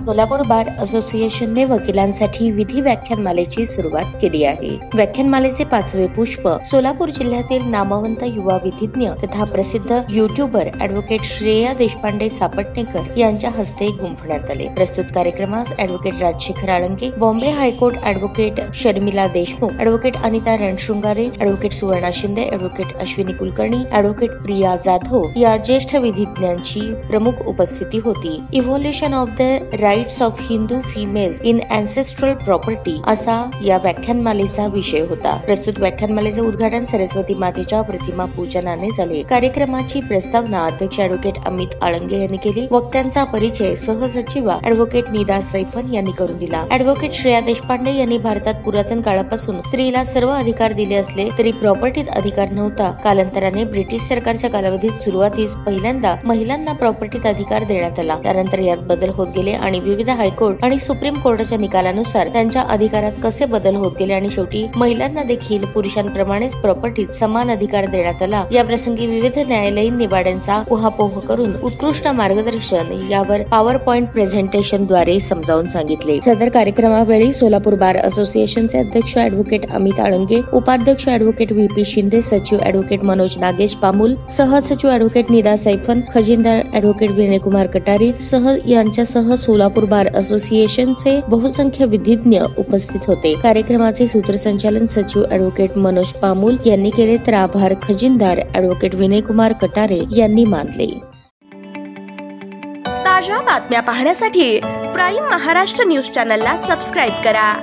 सोलापूर बार असोसिएशनने वकिलांसाठी विधी व्याख्यानमालेची सुरुवात केली आहे। व्याख्यानमालेचे 5वे पुष्प सोलापूर जिल्ह्यातील नामवंत युवा विधिज्ञ तथा प्रसिद्ध युट्यूबर ॲडव्होकेट श्रेया देशपांडे सापटणेकर यांच्या हस्ते गुंफण्यात आले। प्रस्तुत कार्यक्रमास advocate Rajshekhar Alange, Bombay high court advocate Sharmila Deshmukh, advocate Anita Ranshringare, advocate Suvarna Shinde, advocate Ashwini Kulkarni, advocate Priya Jadhav या ज्येष्ठ विधिज्ञांची प्रमुख उपस्थिती होती। Evolution of the rights of Hindu females in ancestral property असा या व्याख्यानमालेचा विषय होता। प्रस्तुत व्याख्यानमालेचे उद्घाटन सरस्वती मातेच्या प्रतिमा पूजनाने झाले। कार्यक्रमाची प्रस्तावना अध्यक्ष ॲडव्होकेट अमित आळंगे यांनी केली। वक्त्यांचा परिचय सहसचिवा ॲडव्होकेट निदा सैफन यांनी करून दिला। ॲडव्होकेट श्रेया देशपांडे यांनी भारतात पुरातन काळापासून स्त्रीला सर्व अधिकार दिले असले तरी प्रॉपर्टीत अधिकार नव्हता। कालांतराने ब्रिटिश सरकारच्या कालावधीत सुरुवातीस पहिल्यांदा महिलांना प्रॉपर्टीत अधिकार देण्यात आला। त्यानंतर यात बदल होत गेले आणि विविध हायकोर्ट आणि सुप्रीम कोर्टाच्या निकालानुसार त्यांच्या अधिकारात कसे बदल होत गेले आणि शेवटी महिलांना देखील पुरुषांप्रमाणेच प्रॉपर्टीत समान अधिकार देण्यात आला। या प्रसंगी विविध न्यायालयीन निवाड्यांचा उहापोह करून उत्कृष्ट मार्गदर्शन यावर पॉवर पॉइंट प्रेझेंटेशन द्वारे समजावून सांगितले। सदर कार्यक्रमावेळी सोलापूर बार असोसिएशनचे अध्यक्ष ॲडव्होकेट अमित आळंगे, उपाध्यक्ष ॲडव्होकेट व्ही.पी. शिंदे, सचिव ॲडव्होकेट मनोज नागेश पामुल, सहसचिव ॲडव्होकेट निदा सैफन, खजिनदार ॲडव्होकेट विनयकुमार कटारे यांच्यासह सोलापूर बार असोसिएशनचे बहुसंख्य विधिज्ञ उपस्थित होते। कार्यक्रमाचे सूत्रसंचालन सचिव ॲडव्होकेट मनोज पामुल यांनी केले तर आभार खजिनदार ॲडव्होकेट विनयकुमार कटारे यांनी मानले। ताज्या बातम्या पाहण्यासाठी प्राईम महाराष्ट्र न्यूज चॅनलला सबस्क्राईब करा।